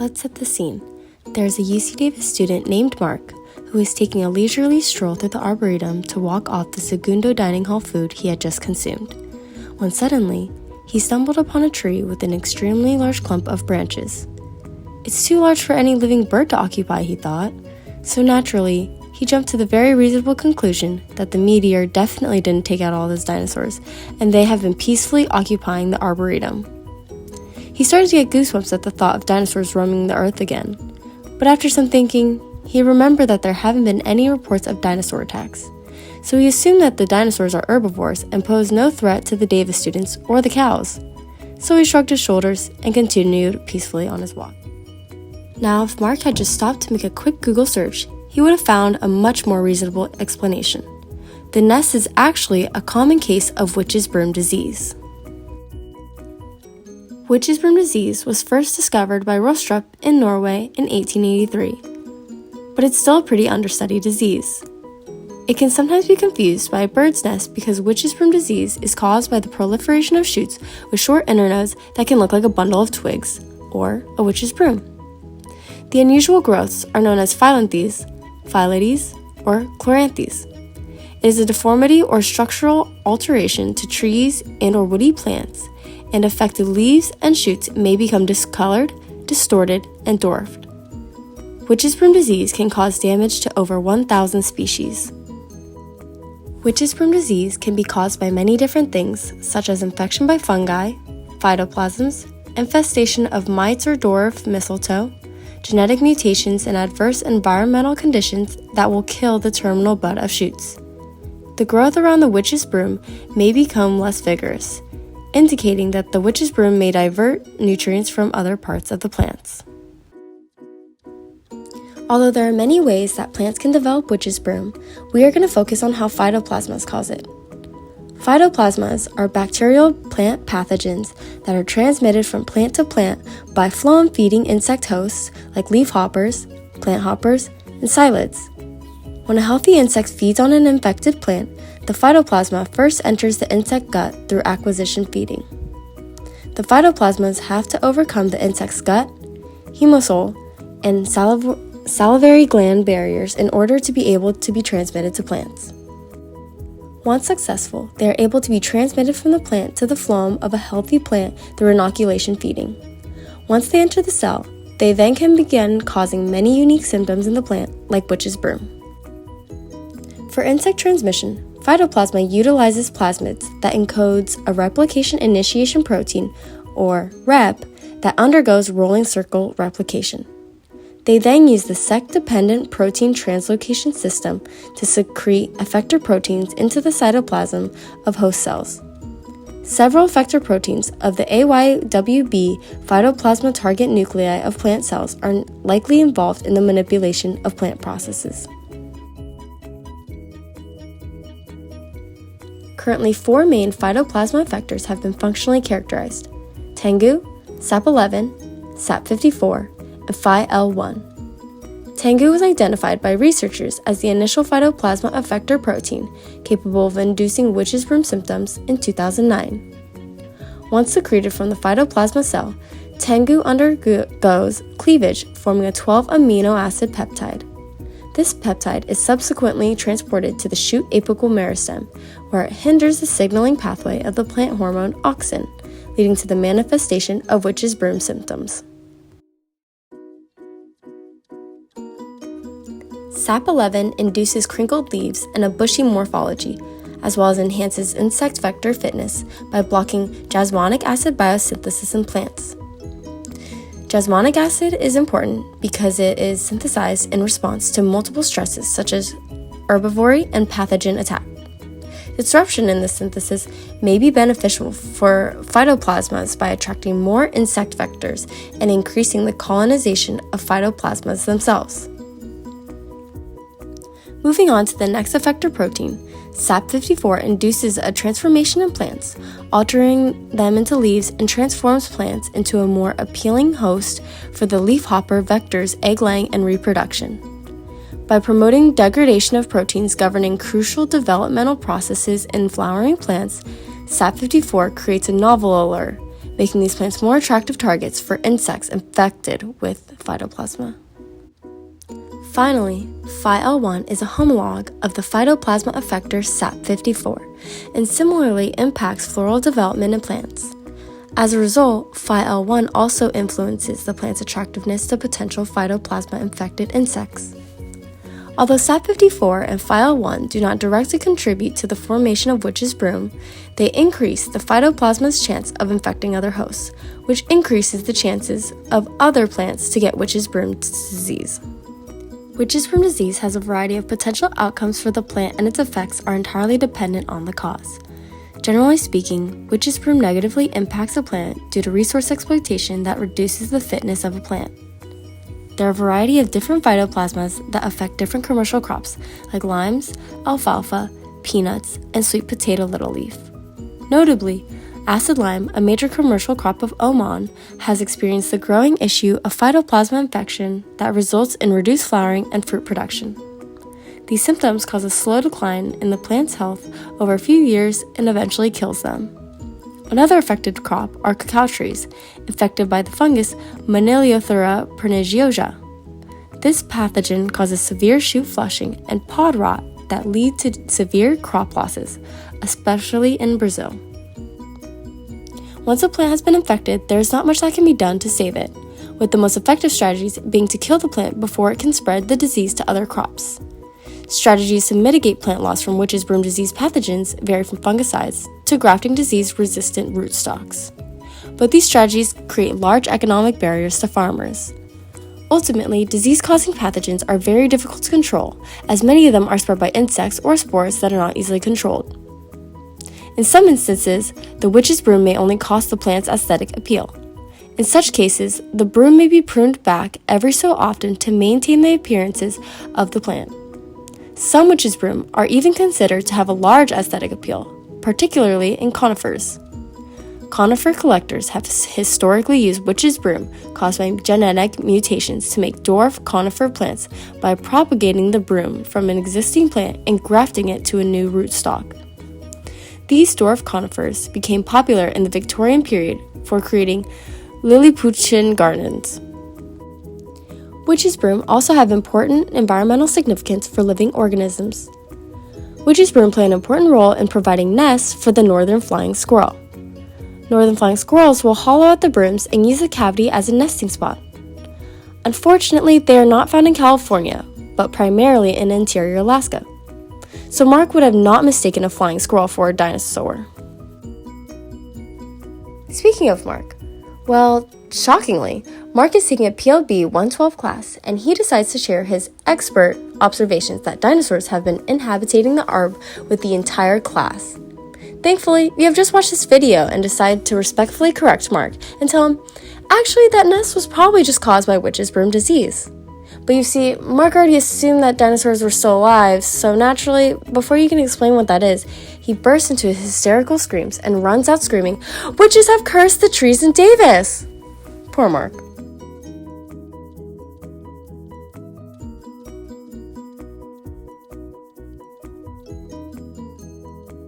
Let's set the scene. There's a UC Davis student named Mark who is taking a leisurely stroll through the Arboretum to walk off the Segundo dining hall food he had just consumed, when suddenly, he stumbled upon a tree with an extremely large clump of branches. It's too large for any living bird to occupy, he thought, so naturally, he jumped to the very reasonable conclusion that the meteor definitely didn't take out all those dinosaurs, and they have been peacefully occupying the Arboretum. He started to get goosebumps at the thought of dinosaurs roaming the earth again, but after some thinking, he remembered that there haven't been any reports of dinosaur attacks, so he assumed that the dinosaurs are herbivores and pose no threat to the Davis students or the cows. So he shrugged his shoulders and continued peacefully on his walk. Now, if Mark had just stopped to make a quick Google search, he would have found a much more reasonable explanation. The nest is actually a common case of witch's broom disease. Witch's broom disease was first discovered by Rostrup in Norway in 1883, but it's still a pretty understudied disease. It can sometimes be confused by a bird's nest because witch's broom disease is caused by the proliferation of shoots with short internodes that can look like a bundle of twigs, or a witch's broom. The unusual growths are known as phylanthes, phyllodes, or chloranthes. It is a deformity or structural alteration to trees and or woody plants, and affected leaves and shoots may become discolored, distorted, and dwarfed. Witch's broom disease can cause damage to over 1,000 species. Witch's broom disease can be caused by many different things, such as infection by fungi, phytoplasms, infestation of mites or dwarf mistletoe, genetic mutations, and adverse environmental conditions that will kill the terminal bud of shoots. The growth around the witch's broom may become less vigorous, indicating that the witch's broom may divert nutrients from other parts of the plants. Although there are many ways that plants can develop witch's broom, we are going to focus on how phytoplasmas cause it. Phytoplasmas are bacterial plant pathogens that are transmitted from plant to plant by phloem-feeding insect hosts like leafhoppers, plant hoppers, and psyllids. When a healthy insect feeds on an infected plant, the phytoplasma first enters the insect gut through acquisition feeding. The phytoplasmas have to overcome the insect's gut, hemosol, and salivary gland barriers in order to be able to be transmitted to plants. Once successful, they are able to be transmitted from the plant to the phloem of a healthy plant through inoculation feeding. Once they enter the cell, they then can begin causing many unique symptoms in the plant, like witch's broom. For insect transmission, phytoplasma utilizes plasmids that encodes a replication initiation protein, or REP, that undergoes rolling circle replication. They then use the sect-dependent protein translocation system to secrete effector proteins into the cytoplasm of host cells. Several effector proteins of the AYWB phytoplasma target nuclei of plant cells are likely involved in the manipulation of plant processes. Currently, 4 main phytoplasma effectors have been functionally characterized: Tengu, SAP11, SAP54, and Phy-L1. Tengu was identified by researchers as the initial phytoplasma effector protein capable of inducing witch's broom symptoms in 2009. Once secreted from the phytoplasma cell, Tengu undergoes cleavage, forming a 12 amino acid peptide. This peptide is subsequently transported to the shoot apical meristem, where it hinders the signaling pathway of the plant hormone auxin, leading to the manifestation of witch's broom symptoms. SAP11 induces crinkled leaves and a bushy morphology, as well as enhances insect vector fitness by blocking jasmonic acid biosynthesis in plants. Jasmonic acid is important because it is synthesized in response to multiple stresses such as herbivory and pathogen attack. Disruption in this synthesis may be beneficial for phytoplasmas by attracting more insect vectors and increasing the colonization of phytoplasmas themselves. Moving on to the next effector protein, SAP54 induces a transformation in plants, altering them into leaves and transforms plants into a more appealing host for the leafhopper vector's egg-laying and reproduction. By promoting degradation of proteins governing crucial developmental processes in flowering plants, SAP54 creates a novel allure, making these plants more attractive targets for insects infected with phytoplasma. Finally, Phy-L1 is a homologue of the phytoplasma effector SAP54 and similarly impacts floral development in plants. As a result, Phy-L1 also influences the plant's attractiveness to potential phytoplasma-infected insects. Although SAP54 and Phy-L1 do not directly contribute to the formation of witch's broom, they increase the phytoplasma's chance of infecting other hosts, which increases the chances of other plants to get witch's broom disease. Witch's broom disease has a variety of potential outcomes for the plant, and its effects are entirely dependent on the cause. Generally speaking, witch's broom negatively impacts a plant due to resource exploitation that reduces the fitness of a plant. There are a variety of different phytoplasmas that affect different commercial crops like limes, alfalfa, peanuts, and sweet potato little leaf. Notably, acid lime, a major commercial crop of Oman, has experienced the growing issue of phytoplasma infection that results in reduced flowering and fruit production. These symptoms cause a slow decline in the plant's health over a few years and eventually kills them. Another affected crop are cacao trees, infected by the fungus Moniliothera perniciosa. This pathogen causes severe shoot flushing and pod rot that lead to severe crop losses, especially in Brazil. Once a plant has been infected, there is not much that can be done to save it, with the most effective strategies being to kill the plant before it can spread the disease to other crops. Strategies to mitigate plant loss from witch's broom disease pathogens vary from fungicides to grafting disease-resistant rootstocks. But these strategies create large economic barriers to farmers. Ultimately, disease-causing pathogens are very difficult to control, as many of them are spread by insects or spores that are not easily controlled. In some instances, the witch's broom may only cost the plant's aesthetic appeal. In such cases, the broom may be pruned back every so often to maintain the appearances of the plant. Some witch's broom are even considered to have a large aesthetic appeal, particularly in conifers. Conifer collectors have historically used witch's broom caused by genetic mutations to make dwarf conifer plants by propagating the broom from an existing plant and grafting it to a new rootstock. These dwarf conifers became popular in the Victorian period for creating Lilliputian gardens. Witch's broom also have important environmental significance for living organisms. Witch's broom play an important role in providing nests for the northern flying squirrel. Northern flying squirrels will hollow out the brooms and use the cavity as a nesting spot. Unfortunately, they are not found in California, but primarily in interior Alaska. So Mark would have not mistaken a flying squirrel for a dinosaur. Speaking of Mark, well, shockingly, Mark is taking a PLB 112 class, and he decides to share his expert observations that dinosaurs have been inhabiting the arb with the entire class. Thankfully, we have just watched this video and decided to respectfully correct Mark and tell him, actually, that nest was probably just caused by witch's broom disease. But you see, Mark already assumed that dinosaurs were still alive, so naturally, before you can explain what that is, he bursts into hysterical screams and runs out screaming, "Witches have cursed the trees in Davis!" Poor Mark.